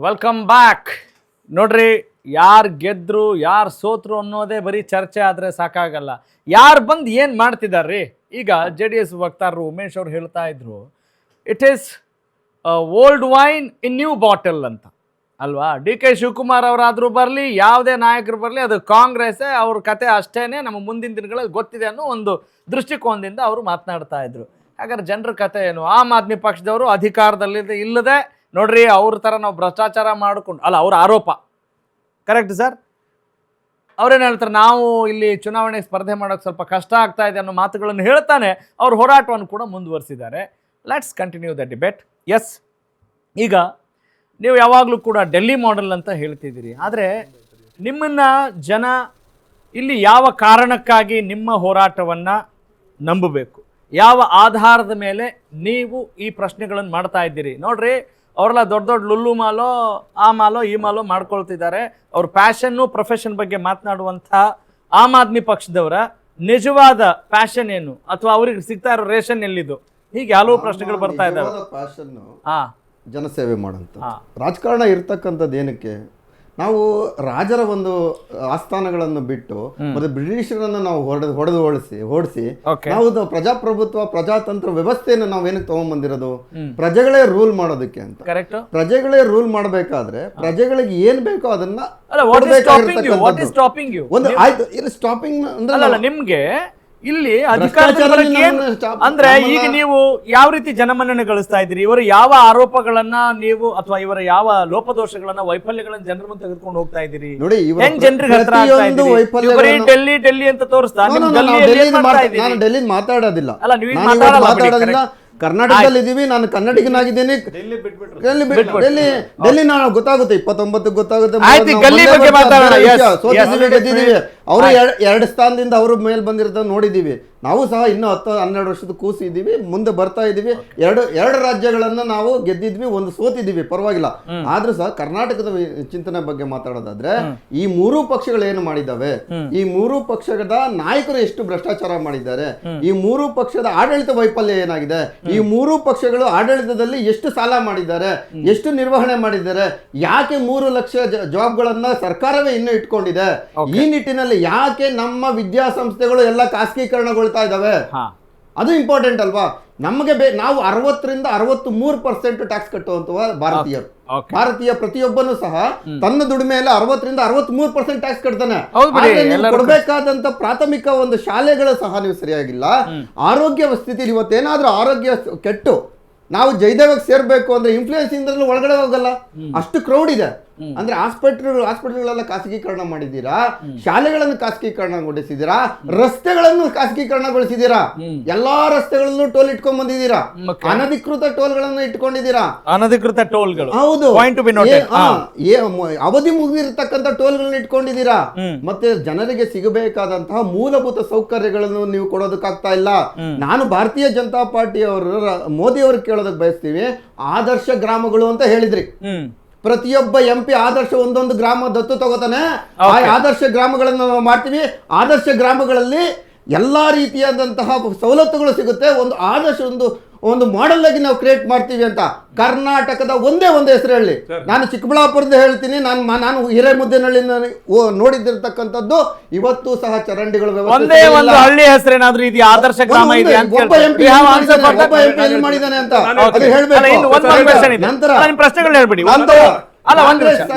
Welcome back. ನೋಡ್ರಿ, ಯಾರು ಗೆದ್ರು ಯಾರು ಸೋತ್ರು ಅನ್ನೋದೇ ಬರೀ ಚರ್ಚೆ ಆದರೆ ಸಾಕಾಗಲ್ಲ. ಯಾರು ಬಂದು ಏನು ಮಾಡ್ತಿದಾರ್ರಿ? ಈಗ JDS ವಕ್ತಾರರು ಉಮೇಶ್ ಅವ್ರು ಹೇಳ್ತಾ ಇದ್ರು, it is old wine in new bottle ಅಂತ ಅಲ್ವಾ. DK ಶಿವಕುಮಾರ್ ಅವರಾದರೂ ಬರಲಿ, ಯಾವುದೇ ನಾಯಕರು ಬರಲಿ, ಅದು ಕಾಂಗ್ರೆಸ್ಸೇ, ಅವ್ರ ಕತೆ ಅಷ್ಟೇನೆ ನಮ್ಮ ಮುಂದಿನ ದಿನಗಳಲ್ಲಿ ಗೊತ್ತಿದೆ ಅನ್ನೋ ಒಂದು ದೃಷ್ಟಿಕೋನದಿಂದ ಅವರು ಮಾತನಾಡ್ತಾ ಇದ್ರು. ಹಾಗಾದ್ರೆ ಜನರ ಕತೆ ಏನು? ಆಮ್ ಆದ್ಮಿ ಪಕ್ಷದವರು ಅಧಿಕಾರದಲ್ಲಿ ಇಲ್ಲದೆ ನೋಡ್ರಿ, ಅವ್ರ ಥರ ನಾವು ಭ್ರಷ್ಟಾಚಾರ ಮಾಡಿಕೊಂಡು ಅಲ್ಲ, ಅವ್ರ ಆರೋಪ ಕರೆಕ್ಟ್ ಸರ್. ಅವ್ರೇನು ಹೇಳ್ತಾರೆ, ನಾವು ಇಲ್ಲಿ ಚುನಾವಣೆ ಸ್ಪರ್ಧೆ ಮಾಡೋಕ್ಕೆ ಸ್ವಲ್ಪ ಕಷ್ಟ ಆಗ್ತಾ ಇದೆ ಅನ್ನೋ ಮಾತುಗಳನ್ನು ಹೇಳ್ತಾನೆ ಅವ್ರ ಹೋರಾಟವನ್ನು ಕೂಡ ಮುಂದುವರಿಸಿದ್ದಾರೆ. Let's continue the debate. Yes, ಈಗ ನೀವು ಯಾವಾಗಲೂ ಕೂಡ ಡೆಲ್ಲಿ ಮಾಡೆಲ್ ಅಂತ ಹೇಳ್ತಿದ್ದೀರಿ, ಆದರೆ ನಿಮ್ಮನ್ನು ಜನ ಇಲ್ಲಿ ಯಾವ ಕಾರಣಕ್ಕಾಗಿ ನಿಮ್ಮ ಹೋರಾಟವನ್ನು ನಂಬಬೇಕು, ಯಾವ ಆಧಾರದ ಮೇಲೆ ನೀವು ಈ ಪ್ರಶ್ನೆಗಳನ್ನು ಮಾಡ್ತಾ ಇದ್ದೀರಿ? ನೋಡ್ರಿ, ಅವರೆಲ್ಲ ದೊಡ್ಡ ದೊಡ್ಡ ಲುಲ್ಲು ಮಾಲೋ, ಆ ಮಾಲೋ ಈ ಮಾಲೋ ಮಾಡ್ಕೊಳ್ತಿದ್ದಾರೆ. ಅವ್ರ ಪ್ಯಾಷನ್ನು ಪ್ರೊಫೆಷನ್ ಬಗ್ಗೆ ಮಾತನಾಡುವಂಥ ಆಮ್ ಆದ್ಮಿ ಪಕ್ಷದವರ ನಿಜವಾದ ಪ್ಯಾಷನ್ ಏನು, ಅಥವಾ ಅವ್ರಿಗೆ ಸಿಗ್ತಾ ಇರೋ ರೇಷನ್ ಎಲ್ಲಿದು? ಹೀಗೆ ಹಲವು ಪ್ರಶ್ನೆಗಳು ಬರ್ತಾ ಇದ್ದಾವೆ. ಜನಸೇವೆ ಮಾಡೋಂಥ ರಾಜಕಾರಣ ಇರ್ತಕ್ಕಂಥದ್ದು ಏನಕ್ಕೆ? ನಾವು ರಾಜರ ಒಂದು ಆಸ್ಥಾನಗಳನ್ನು ಬಿಟ್ಟು ಮತ್ತೆ ಬ್ರಿಟಿಷರನ್ನು ನಾವು ಓಡಿಸಿ ನಾವು ಪ್ರಜಾಪ್ರಭುತ್ವ ಪ್ರಜಾತಂತ್ರ ವ್ಯವಸ್ಥೆಯನ್ನು ನಾವೇನಕ್ಕೆ ತಗೊಂಡ್ಬಂದಿರೋದು? ಪ್ರಜೆಗಳೇ ರೂಲ್ ಮಾಡೋದಕ್ಕೆ ಅಂತ. ಪ್ರಜೆಗಳೇ ರೂಲ್ ಮಾಡಬೇಕಾದ್ರೆ ಪ್ರಜೆಗಳಿಗೆ ಏನ್ ಬೇಕೋ ಅದನ್ನ ಒಂದು ಆಯ್ತು. ಇಲ್ಲಿ ಸ್ಟಾಪಿಂಗ್ ಅಂದ್ರೆ ನಿಮ್ಗೆ ಇಲ್ಲಿ ಅಂದ್ರೆ ಈಗ ನೀವು ಯಾವ ರೀತಿ ಜನಮನ್ನಣೆ ಗಳಿಸ್ತಾ ಇದ್ದೀರಿ? ಇವರು ಯಾವ ಆರೋಪಗಳನ್ನ ನೀವು ಅಥವಾ ಇವರ ಯಾವ ಲೋಪದೋಷಗಳನ್ನ ವೈಫಲ್ಯಗಳನ್ನ ಜನರ ಮುಂದೆ ತೆಗೆದುಕೊಂಡು ಹೋಗ್ತಾ ಇದ್ದೀರಿ? ನೋಡಿ, ಹೆಂಗ್ ಜನರಿಗೆ ಹತ್ರ ಡೆಲ್ಲಿ ಡೆಲ್ಲಿ ಅಂತ ತೋರಿಸ್ತಾ ನಾನು ಡೆಲ್ಲಿ ಮಾತಾಡೋದಿಲ್ಲ. ಅಲ್ಲ, ನೀವು ಮಾತಾಡೋದಿಲ್ಲ. ಕರ್ನಾಟಕದಲ್ಲಿ ಇದೀವಿ, ನಾನು ಕನ್ನಡಿಗನಾಗಿದ್ದೀನಿ. ಡೆಲ್ಲಿ ನಾನು ಗೊತ್ತಾಗುತ್ತೆ, 29 ಗೊತ್ತಾಗುತ್ತೆ. ಗೆದ್ದಿದ್ದೀವಿ. ಅವರು 2 ಸ್ಥಾನದಿಂದ ಅವ್ರ ಮೇಲೆ ಬಂದಿರೋದನ್ನ ನೋಡಿದೀವಿ. ನಾವು ಸಹ ಇನ್ನೂ 10-12 ವರ್ಷದ ಕೂಸಿ ಇದ್ದೀವಿ, ಮುಂದೆ ಬರ್ತಾ ಇದೀವಿ. ಎರಡು ರಾಜ್ಯಗಳನ್ನ ನಾವು ಗೆದ್ದಿದ್ವಿ, ಒಂದು ಸೋತಿದ್ದೀವಿ, ಪರವಾಗಿಲ್ಲ. ಆದ್ರೂ ಸಹ ಕರ್ನಾಟಕದ ಚಿಂತನೆ ಬಗ್ಗೆ ಮಾತಾಡೋದಾದ್ರೆ, ಈ 3 ಪಕ್ಷಗಳು ಏನು ಮಾಡಿದ್ದಾವೆ, ಈ 3 ಪಕ್ಷದ ನಾಯಕರು ಎಷ್ಟು ಭ್ರಷ್ಟಾಚಾರ ಮಾಡಿದ್ದಾರೆ, ಈ 3 ಪಕ್ಷದ ಆಡಳಿತ ವೈಫಲ್ಯ ಏನಾಗಿದೆ, ಈ 3 ಪಕ್ಷಗಳು ಆಡಳಿತದಲ್ಲಿ ಎಷ್ಟು ಸಾಲ ಮಾಡಿದ್ದಾರೆ, ಎಷ್ಟು ನಿರ್ವಹಣೆ ಮಾಡಿದ್ದಾರೆ, ಯಾಕೆ 3 ಲಕ್ಷ ಜಾಬ್ಗಳನ್ನ ಸರ್ಕಾರವೇ ಇನ್ನೂ ಇಟ್ಕೊಂಡಿದೆ, ಈ ನಿಟ್ಟಿನಲ್ಲಿ ಯಾಕೆ ನಮ್ಮ ವಿದ್ಯಾಸಂಸ್ಥೆಗಳು ಎಲ್ಲ ಖಾಸಗೀಕರಣಗೊಳ್ತಾ ಇದಾವೆ, ಅದು ಇಂಪಾರ್ಟೆಂಟ್ ಅಲ್ವಾ? ನಮಗೆ ನಾವು 60ರಿಂದ 63% ಟ್ಯಾಕ್ಸ್ ಕಟ್ಟುವಂತ ಭಾರತೀಯ ಪ್ರತಿಯೊಬ್ಬನು ಸಹ ತನ್ನ ದುಡಿಮೆಯಲ್ಲಿ 60ರಿಂದ 63% ಟ್ಯಾಕ್ಸ್ ಕಟ್ತಾನೆ. ಕೊಡಬೇಕಾದಂತ ಪ್ರಾಥಮಿಕ ಒಂದು ಶಾಲೆಗಳು ಸಹ ನೀವು ಸರಿಯಾಗಿಲ್ಲ. ಆರೋಗ್ಯ ಸ್ಥಿತಿ ಇವತ್ತೇನಾದ್ರೂ ಆರೋಗ್ಯ ಕೆಟ್ಟು ನಾವು ಜಯದೇವಕ್ಕೆ ಸೇರ್ಬೇಕು ಅಂದ್ರೆ ಇನ್ಫ್ಲೂಯೆನ್ಸ್ ಇಂದ ಒಳಗಡೆ ಹೋಗಲ್ಲ, ಅಷ್ಟು ಕ್ರೌಡ್ ಇದೆ. ಅಂದ್ರೆ ಹಾಸ್ಪಿಟಲ್ಗಳೆಲ್ಲ ಖಾಸಗೀಕರಣ ಮಾಡಿದ್ದೀರಾ, ಶಾಲೆಗಳನ್ನು ಖಾಸಗೀಕರಣಗೊಳಿಸಿದ್ದೀರಾ, ರಸ್ತೆಗಳನ್ನು ಖಾಸಗೀಕರಣಗೊಳಿಸಿದ್ದೀರಾ, ಎಲ್ಲಾ ರಸ್ತೆಗಳಲ್ಲೂ ಟೋಲ್ ಇಟ್ಕೊಂಡ್ ಬಂದಿದ್ದೀರಾ, ಅನಧಿಕೃತ ಟೋಲ್ಗಳನ್ನು ಇಟ್ಕೊಂಡಿದ್ದೀರಾ. ಅನಧಿಕೃತ ಟೋಲ್ಗಳು, ಹೌದು, ಅವಧಿ ಮುಗಿದಿರ್ತಕ್ಕಂಥ ಟೋಲ್ಗಳನ್ನ ಇಟ್ಕೊಂಡಿದ್ದೀರಾ. ಮತ್ತೆ ಜನರಿಗೆ ಸಿಗಬೇಕಾದಂತಹ ಮೂಲಭೂತ ಸೌಕರ್ಯಗಳನ್ನು ನೀವು ಕೊಡೋದಕ್ಕಾಗ್ತಾ ಇಲ್ಲ. ನಾನು ಭಾರತೀಯ ಜನತಾ ಪಾರ್ಟಿಯವರು ಮೋದಿ ಅವರು ಕೇಳೋದಕ್ಕೆ ಬಯಸ್ತೀವಿ, ಆದರ್ಶ ಗ್ರಾಮಗಳು ಅಂತ ಹೇಳಿದ್ರಿ. ಪ್ರತಿಯೊಬ್ಬ MP ಆದರ್ಶ ಒಂದೊಂದು ಗ್ರಾಮ ದತ್ತು ತಗೋತಾನೆ. ಆ ಆದರ್ಶ ಗ್ರಾಮಗಳನ್ನು ನಾವು ಮಾಡ್ತೀವಿ. ಆದರ್ಶ ಗ್ರಾಮಗಳಲ್ಲಿ ಎಲ್ಲಾ ರೀತಿಯಾದಂತಹ ಸವಲತ್ತುಗಳು ಸಿಗುತ್ತೆ. ಒಂದು ಆದರ್ಶ ಒಂದು ಮಾಡೆಲ್ ಆಗಿ ನಾವು ಕ್ರಿಯೇಟ್ ಮಾಡ್ತೀವಿ ಅಂತ. ಕರ್ನಾಟಕದ ಒಂದೇ ಹೆಸರು ಹೇಳಿ. ನಾನು ಚಿಕ್ಕಬಳ್ಳಾಪುರದ ಹೇಳ್ತೀನಿ, ನಾನು ಹಿರೇಮುದ್ದೇನಹಳ್ಳಿ ನೋಡಿದಿರ್ತಕ್ಕಂಥದ್ದು ಇವತ್ತು ಸಹ ಚರಂಡಿಗಳ ವ್ಯವಸ್ಥೆ ಹಳ್ಳಿ ಹೆಸರೇನಾದ್ರೂ ಇದು ಆದರ್ಶ ಗ್ರಾಮ ಇದೆ ಅಂತ ಒಬ್ಬ MP ಮಾಡಿದಾನೆ ಅಂತ ಅದು ಹೇಳ್ಬೇಕು. ನಂತರ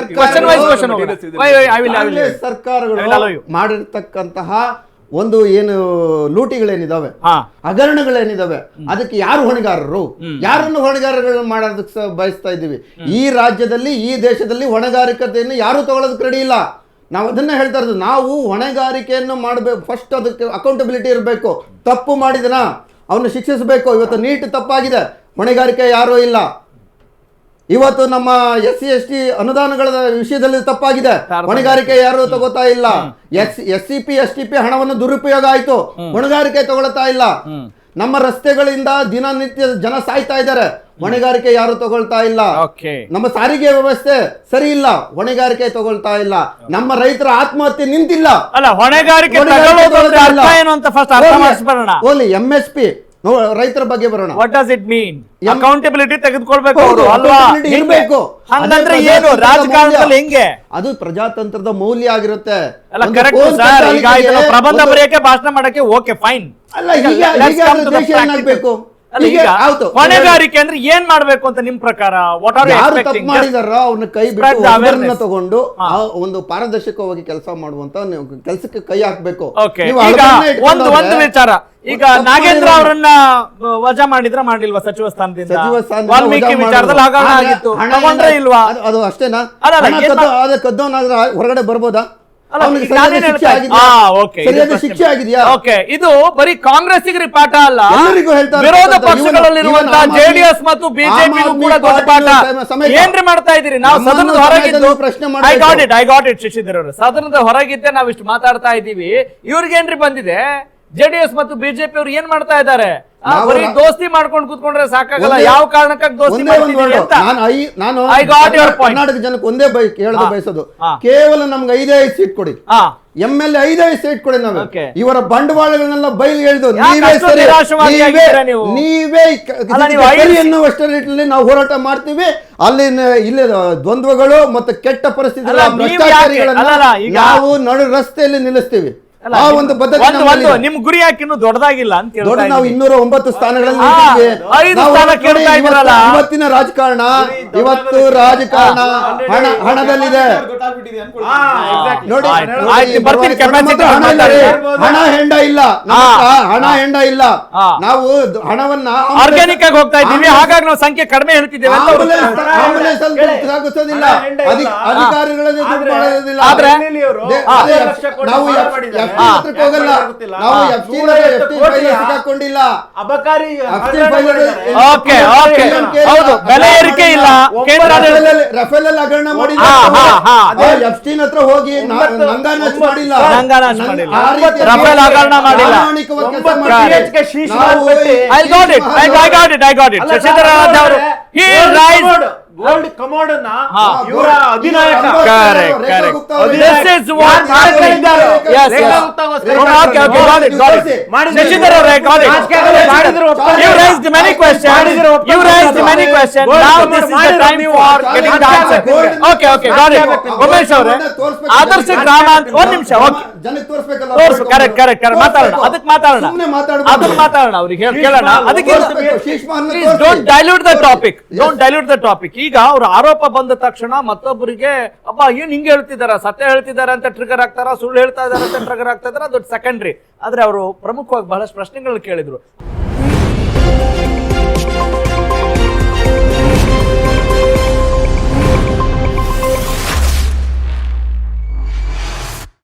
ಸರ್ಕಾರಗಳು ಮಾಡಿರ್ತಕ್ಕಂತಹ ಒಂದು ಏನು ಲೂಟಿಗಳೇನಿದಾವೆ, ಹಗರಣಗಳೇನಿದಾವೆ, ಅದಕ್ಕೆ ಯಾರು ಹೊಣೆಗಾರರು, ಯಾರನ್ನು ಹೊಣೆಗಾರಗಳು ಮಾಡೋದಕ್ಕೆ ಬಯಸ್ತಾ ಇದ್ದೀವಿ. ಈ ರಾಜ್ಯದಲ್ಲಿ ಈ ದೇಶದಲ್ಲಿ ಹೊಣೆಗಾರಿಕೆಯನ್ನು ಯಾರು ತಗೊಳ್ಳೋದಕ್ಕೆ ರೆಡಿ ಇಲ್ಲ. ನಾವು ಅದನ್ನ ಹೇಳ್ತಾ ಇರೋದು, ನಾವು ಹೊಣೆಗಾರಿಕೆಯನ್ನು ಮಾಡಬೇಕು. ಫಸ್ಟ್ ಅದಕ್ಕೆ ಅಕೌಂಟಬಿಲಿಟಿ ಇರಬೇಕು. ತಪ್ಪು ಮಾಡಿದನ ಅವನು ಶಿಕ್ಷಿಸಬೇಕು. ಇವತ್ತು ನೀಟ್ ತಪ್ಪಾಗಿದೆ, ಹೊಣೆಗಾರಿಕೆ ಯಾರೂ ಇಲ್ಲ. ಇವತ್ತು ನಮ್ಮ SC/ST ಅನುದಾನಗಳ ವಿಷಯದಲ್ಲಿ ತಪ್ಪಾಗಿದೆ, ಹೊಣೆಗಾರಿಕೆ ಯಾರು ತಗೋತಾ ಇಲ್ಲ. SCP/STP ಹಣವನ್ನು ದುರುಪಯೋಗ ಆಯ್ತು, ಹೊಣೆಗಾರಿಕೆ ತಗೊಳ್ತಾ ಇಲ್ಲ. ನಮ್ಮ ರಸ್ತೆಗಳಿಂದ ದಿನನಿತ್ಯ ಜನ ಸಾಯ್ತಾ ಇದ್ದಾರೆ, ಹೊಣೆಗಾರಿಕೆ ಯಾರು ತಗೊಳ್ತಾ ಇಲ್ಲ. ನಮ್ಮ ಸಾರಿಗೆ ವ್ಯವಸ್ಥೆ ಸರಿ ಇಲ್ಲ, ಹೊಣೆಗಾರಿಕೆ ತಗೊಳ್ತಾ ಇಲ್ಲ. ನಮ್ಮ ರೈತರ ಆತ್ಮಹತ್ಯೆ ನಿಂತಿಲ್ಲ, ಹೊಣೆಗಾರಿಕೆ. ಓನ್ಲಿ MSP ರೈತರ ಬಗ್ಗೆ ಬರೋಣ. What does it mean? Accountability ತೆಗೆದುಕೊಳ್ಬೇಕು ಹೌದು, ಅವರು ಅಲ್ವಾ? accountability ಇರ್ಬೇಕು. ಹಂಗಂದ್ರೆ ಅದೇ ಏನು ರಾಜಕಾರಣದಲ್ಲಿ ಹೆಂಗೆ? ಅದು ಪ್ರಜಾತಂತ್ರದ ಮೌಲ್ಯ ಆಗಿರುತ್ತೆ. ಅಲ್ಲ ಒಂದು ಕರೆಕ್ಟ್ phone ಸರ್. ಈಗ ಕದ್ದಾಲಿಕೆಗೆ ಇದನ್ನ ಪ್ರಬಂಧ ಒಂದು- ಬರೆಯಕ್ಕೆ ಭಾಷಣ ಮಾಡಕ್ಕೆ ಓಕೆ ಫೈನ್. ಅಲ್ಲ ಈಗ ದೇಶ ಏನಾಗ್ಬೇಕು? ಹೊಣೆಗಾರಿಕೆ ಅಂದ್ರೆ ಏನ್ ಮಾಡ್ಬೇಕು ಅಂತ ನಿಮ್ ಪ್ರಕಾರ? ವಾಟ್ ಆರ್ ಯಾರು ತಪ್ಪು ಮಾಡಿದಾರ ಅವ್ರನ್ನ ಕೈ ಬಿಟ್ಟು ಅವರನ್ನ ತಗೊಂಡು ಒಂದು ಪಾರದರ್ಶಕವಾಗಿ ಕೆಲಸ ಮಾಡುವಂತ ಕೆಲಸಕ್ಕೆ ಕೈ ಹಾಕ್ಬೇಕು. ಈಗ ಒಂದು ವಿಚಾರ, ಈಗ ನಾಗೇಂದ್ರ ಅವರನ್ನ ವಜಾ ಮಾಡಿದ್ರ ಮಾಡ್ಲಿಲ್ವಾ ಸಚಿವ ಸ್ಥಾನದಿಂದ? ವಾಲ್ಮೀಕಿ ವಿಚಾರದಲ್ಲಿ ಹಗರಣ ಆಗಿತ್ತು, ತಗೊಂಡ್ರೆ ಇಲ್ವಾ? ಅದು ಅಷ್ಟೇನಾ? ಅಲ್ಲ ಕದ್ದವನಾದ್ರೆ ಹೊರಗಡೆ ಬರ್ಬೋದಾ? ಶಿಕ್ಷೆ ಆಗಿದೆಯಾ? ಇದು ಬರೀ ಕಾಂಗ್ರೆಸ್ಸಿಗರಿ ಪಾಠ ಅಲ್ಲ, ಎಲ್ಲರಿಗೂ ಹೇಳ್ತಾರೆ. ವಿರೋಧ ಪಕ್ಷಗಳಲ್ಲಿರುವಂತಹ ಜೆಡಿಎಸ್ ಮತ್ತು ಬಿಜೆಪಿ ಕೂಡ ದೊಡ್ಡ ಪಾಠ. ಏನ್ರಿ ಮಾಡ್ತಾ ಇದೀರಿ? ನಾವು ಸದನದ ಹೊರಗಿದ್ದು ಐ ಗಾಟ್ ಇಟ್ ಶಶಿಧರ್ ಅವರು, ಸದನದ ಹೊರಗಿದ್ದೆ ನಾವು ಇಷ್ಟು ಮಾತಾಡ್ತಾ ಇದ್ದೀವಿ. ಇವ್ರಿಗೇನ್ರಿ ಬಂದಿದೆ? ಜೆಡಿಎಸ್ ಮತ್ತು ಬಿಜೆಪಿ ಅವ್ರು ಏನ್ ಮಾಡ್ತಾ ಇದ್ದಾರೆ? ಬರೀ ದೋಸ್ತಿ ಮಾಡ್ಕೊಂಡು ಕೂತ್ಕೊಂಡ್ರೆ ಸಾಕಾಗಲ್ಲ. ಯಾವ ಕಾರಣಕ್ಕಾಗಿ ದೋಸ್ತಿ ಮಾಡ್ತಿದ್ದೀರಿ ಅಂತ ನಾನು I got your point. Karnataka ಜನಕ್ಕೆ ಒಂದೇ ಹೇಳೋದು ಬಯಸೋದು, ಕೇವಲ ನಮ್ಗೆ 5 ಸೀಟ್ ಕೊಡಿ, MLA 5 ಸೀಟ್ ಕೊಡಿ. ನಾವು ಇವರ ಬಂಡವಾಳಗಳನ್ನೆಲ್ಲ ಬಯಲು ಎಳೆದು ನೀವೇ ಎನ್ನುವಷ್ಟರ ನಿಟ್ಟಿನಲ್ಲಿ ನಾವು ಹೋರಾಟ ಮಾಡ್ತೀವಿ. ಇಲ್ಲಿ ದ್ವಂದ್ವಗಳು ಮತ್ತು ಕೆಟ್ಟ ಪರಿಸ್ಥಿತಿ ನಾವು ನಡು ರಸ್ತೆಯಲ್ಲಿ ನಿಲ್ಲಿಸ್ತೀವಿ. ಆ ಒಂದು ಬದ್ಧತೆ ನಿಮ್ ಗುರಿ ಯಾಕೆ ಇನ್ನೂ ದೊಡ್ಡದಾಗಿಲ್ಲ ಅಂತ ದೊಡ್ಡ ನಾವು 209 ಸ್ಥಾನಗಳಲ್ಲಿ ಇವತ್ತಿನ ರಾಜಕಾರಣ, ಇವತ್ತು ರಾಜಕಾರಣ ಹಣದಲ್ಲಿದೆ ನೋಡಿ. ಹಣ ಹೆಂಡ ಇಲ್ಲ, ಹಣ ಹೆಂಡ ಇಲ್ಲ. ನಾವು ಹಣವನ್ನ ಆರ್ಗ್ಯಾನಿಕ್ ಆಗಿ ಹೋಗ್ತಾ ಇದ್ದೀವಿ, ಹಾಗಾಗಿ ನಾವು ಸಂಖ್ಯೆ ಕಡಿಮೆ ಹೇಳ್ತಿದ್ದೇವೆ. ಆಂಬುಲೆನ್ಸ್ ಸಾಗಿಸೋದಿಲ್ಲ, ಅಧಿಕಾರಿಗಳಲ್ಲಿ ದುಡ್ಡು ಮಾಡೋದಿಲ್ಲ. ಆದ್ರೆ ನಾವು ಹೋಗಲ್ಲ, ನಾವು ಸಿಕ್ಕಾಕೊಂಡಿಲ್ಲ. ಹೌದು, ಬೆಲೆ ಏರಿಕೆ ಇಲ್ಲ. ರಫೇಲ್ ಅಲ್ಲಿ ಹಗರಣ ಮಾಡಿಲ್ಲ, ಎಫ್ಸ್ಟೀನ್ ಹತ್ರ ಹೋಗಿ ನಂಗಾನಾಚ್ ಮಾಡಿಲ್ಲ, ರಫೇಲ್ ಹಗರಣ ಮಾಡಿಲ್ಲ. ಶಶಿಧರ್ ಅವರು ಗೋಲ್ಡ್ ಕಮೋಡ್ ಅನ್ನ ಇವರ ಅಧಿನಾಯಕ ಶಶಿಧರ್ ಅವರೇ you raised many questions. You raised many questions. Now this is the time for getting the answer. Okay, got it. Umesh ಅವರೇ, ಆದರ್ಶ ಗ್ರಾಮ ಅಂತ ಒಂದ್ ನಿಮಿಷ ತೋರಿಸು. ಕರೆಕ್ಟ್ ಮಾತಾಡೋಣ, ಅದಕ್ಕೆ ಮಾತಾಡೋಣ ಅವ್ರಿಗೆ ಕೇಳೋಣ. ಅದಕ್ಕೆ ಡೋಂಟ್ ಡೈಲ್ಯೂಟ್ ದ ಟಾಪಿಕ್. ಈಗ ಅವ್ರ ಆರೋಪ ಬಂದ ತಕ್ಷಣ ಮತ್ತೊಬ್ಬರಿಗೆ ಅಪ್ಪ ಏನ್ ಹಿಂಗೆ ಹೇಳ್ತಿದಾರ, ಸತ್ಯ ಹೇಳ್ತಿದಾರ ಅಂತ ಟ್ರಿಗರ್ ಆಗ್ತಾರ, ಸುಳ್ಳು ಹೇಳ್ತಾ ಇದಾರೆ ಅಂತ ಟ್ರಿಗರ್ ಆಗ್ತಾ ಇದಾರ, ಅದು ಸೆಕೆಂಡ್ರಿ. ಆದ್ರೆ ಅವರು ಪ್ರಮುಖವಾಗಿ ಬಹಳಷ್ಟು ಪ್ರಶ್ನೆಗಳನ್ನ ಕೇಳಿದ್ರು.